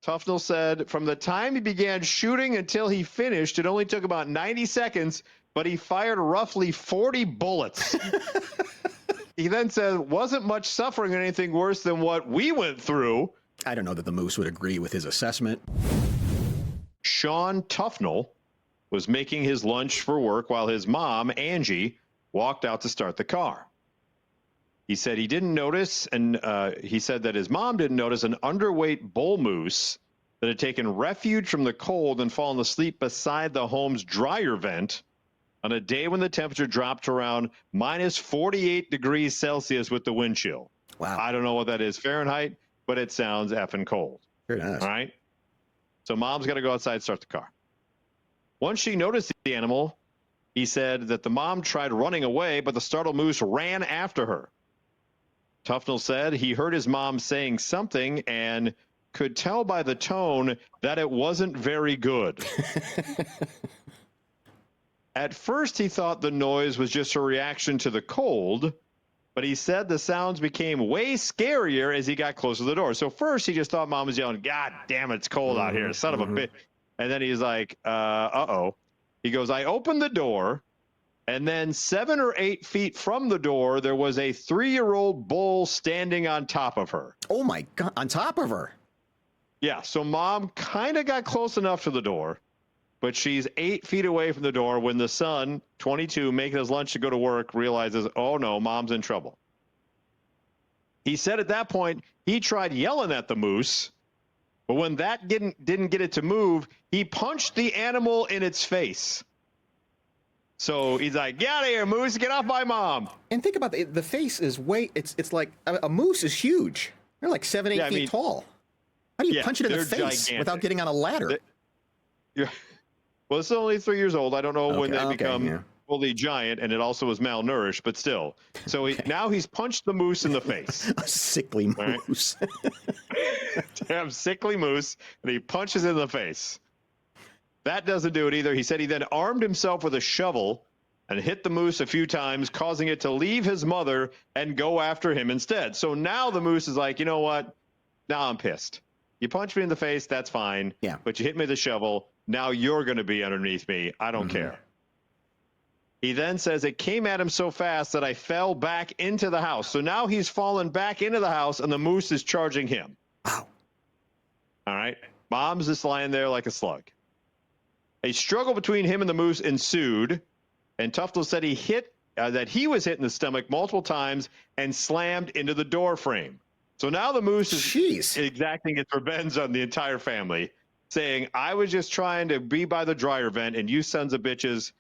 Tufnell said from the time he began shooting until he finished, it only took about 90 seconds, but he fired roughly 40 bullets. He then said, wasn't much suffering or anything worse than what we went through. I don't know that the moose would agree with his assessment. Sean Tufnell was making his lunch for work while his mom, Angie, walked out to start the car. He said he didn't notice, and he said that his mom didn't notice an underweight bull moose that had taken refuge from the cold and fallen asleep beside the home's dryer vent on a day when the temperature dropped around minus 48 degrees Celsius with the wind chill. Wow. I don't know what that is Fahrenheit, but it sounds effing cold. Very nice. All right. So mom's got to go outside and start the car. Once she noticed the animal, he said that the mom tried running away, but the startled moose ran after her. Tufnell said he heard his mom saying something and could tell by the tone that it wasn't very good. At first, he thought the noise was just a reaction to the cold, but he said the sounds became way scarier as he got closer to the door. So first, he just thought mom was yelling, God damn it, it's cold out here, son of a bitch. And then he's like, uh-oh. He goes, I opened the door, and then 7 or 8 feet from the door, there was a 3-year-old bull standing on top of her. Oh, my God. On top of her? Yeah, so mom kind of got close enough to the door, but she's 8 feet away from the door when the son, 22, making his lunch to go to work, realizes, oh, no, mom's in trouble. He said at that point, he tried yelling at the moose, but when that didn't get it to move, he punched the animal in its face. So he's like, get out of here, moose, get off my mom. And think about the face is it's like a moose is huge. They're like 7, 8 feet tall. How do you punch it in the face without getting on a ladder? Well, it's only 3 years old. I don't know when they become fully giant, and it also was malnourished, but still. So now he's punched the moose in the face. A sickly moose. Damn sickly moose, and he punches it in the face. That doesn't do it either. He said he then armed himself with a shovel and hit the moose a few times, causing it to leave his mother and go after him instead. So now the moose is like, you know what? Now I'm pissed. You punched me in the face, that's fine. Yeah. But you hit me with a shovel. Now you're going to be underneath me. I don't care. He then says it came at him so fast that I fell back into the house. So now he's fallen back into the house and the moose is charging him. Wow. All right. Mom's just lying there like a slug. A struggle between him and the moose ensued, and Tufnell said that he was hit in the stomach multiple times and slammed into the door frame. So now the moose is exacting its revenge on the entire family, saying, I was just trying to be by the dryer vent, and you sons of bitches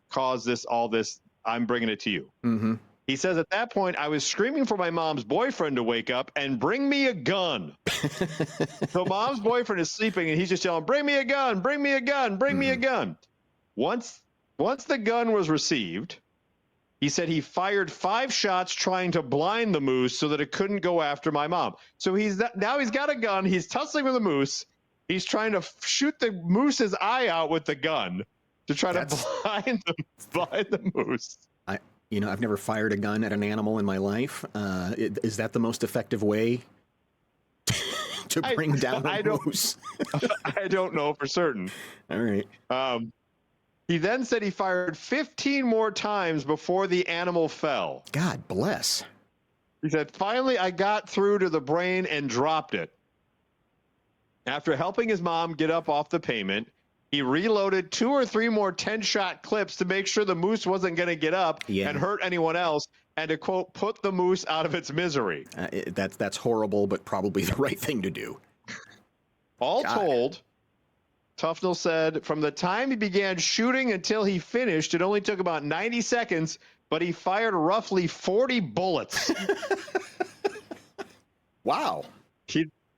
caused all this. I'm bringing it to you. Mm-hmm. He says, at that point, I was screaming for my mom's boyfriend to wake up and bring me a gun. So mom's boyfriend is sleeping, and he's just yelling, bring me a gun, bring me a gun, bring me a gun. Once the gun was received, he said he fired 5 shots trying to blind the moose so that it couldn't go after my mom. So now he's got a gun. He's tussling with a moose. He's trying to shoot the moose's eye out with the gun to try to blind the moose. I've never fired a gun at an animal in my life. Is that the most effective way to bring down a moose? I don't know for certain. All right. He then said he fired 15 more times before the animal fell. God bless. He said, finally, I got through to the brain and dropped it. After helping his mom get up off the pavement, he reloaded 2 or 3 more 10-shot clips to make sure the moose wasn't going to get up and hurt anyone else, and to, quote, put the moose out of its misery. That's horrible, but probably the right thing to do. All told, Tufnell said from the time he began shooting until he finished, it only took about 90 seconds, but he fired roughly 40 bullets. Wow.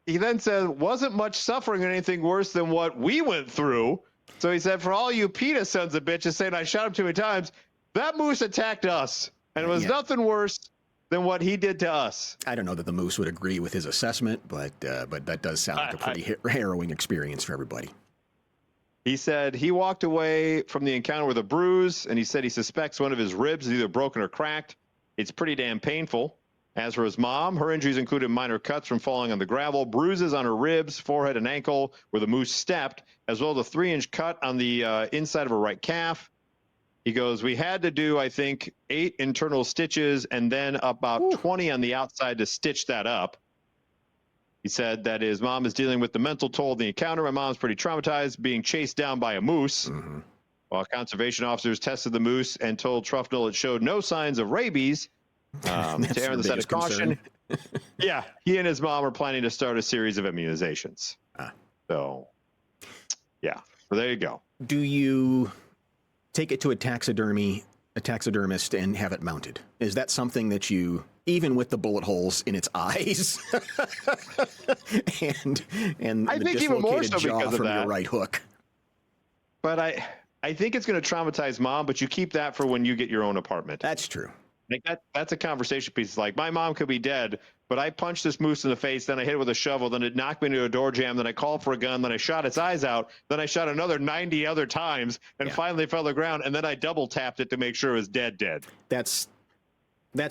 He then said, wasn't much suffering or anything worse than what we went through. So he said, for all you PETA sons of bitches saying I shot him too many times, that moose attacked us, and it was nothing worse than what he did to us. I don't know that the moose would agree with his assessment, but that does sound like a pretty harrowing experience for everybody. He said he walked away from the encounter with a bruise, and he said he suspects one of his ribs is either broken or cracked. It's pretty damn painful. As for his mom, her injuries included minor cuts from falling on the gravel, bruises on her ribs, forehead, and ankle where the moose stepped, as well as a 3-inch cut on the inside of her right calf. He goes, we had to do, I think, 8 internal stitches and then about 20 on the outside to stitch that up. He said that his mom is dealing with the mental toll of the encounter. My mom's pretty traumatized, being chased down by a moose. Mm-hmm. While conservation officers tested the moose and told Truffnell it showed no signs of rabies. To err on the side of caution, yeah, he and his mom are planning to start a series of immunizations. So, yeah, so there you go. Do you take it to a taxidermist and have it mounted? Is that something that you, even with the bullet holes in its eyes and I the think even more so jaw because of from that. your right hook? But I think it's going to traumatize mom, but you keep that for when you get your own apartment. That's true. Like that's a conversation piece. Like, my mom could be dead, but I punched this moose in the face, then I hit it with a shovel, then it knocked me into a door jamb, then I called for a gun, then I shot its eyes out, then I shot another 90 other times, and finally fell to the ground, and then I double tapped it to make sure it was dead. That's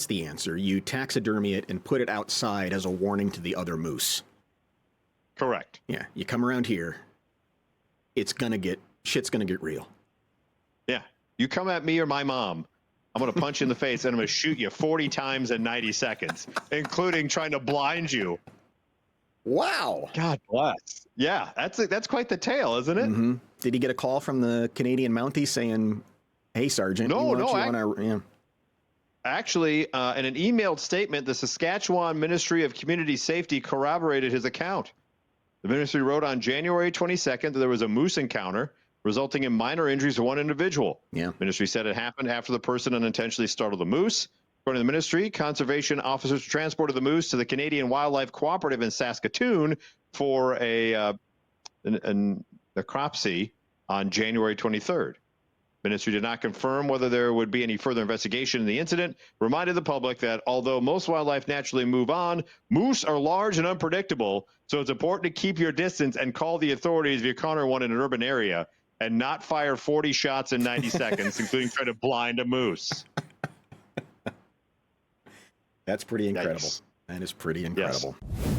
the answer. You taxidermy it and put it outside as a warning to the other moose. Correct. Yeah, you come around here, shit's gonna get real. Yeah, you come at me or my mom, I'm going to punch you in the face and I'm going to shoot you 40 times in 90 seconds, including trying to blind you. Wow. God bless. Yeah, that's quite the tale, isn't it? Mm-hmm. Did he get a call from the Canadian Mountie saying, hey, Sergeant, Actually, in an emailed statement, the Saskatchewan Ministry of Community Safety corroborated his account. The ministry wrote on January 22nd that there was a moose encounter resulting in minor injuries to one individual. Yeah. Ministry said it happened after the person unintentionally startled the moose. According to the ministry, conservation officers transported the moose to the Canadian Wildlife Cooperative in Saskatoon for a necropsy on January 23rd. Ministry did not confirm whether there would be any further investigation in the incident, reminded the public that although most wildlife naturally move on, moose are large and unpredictable, so it's important to keep your distance and call the authorities if you encounter one in an urban area, and not fire 40 shots in 90 seconds, including trying to blind a moose. That's pretty incredible. Yikes. That is pretty incredible. Yes.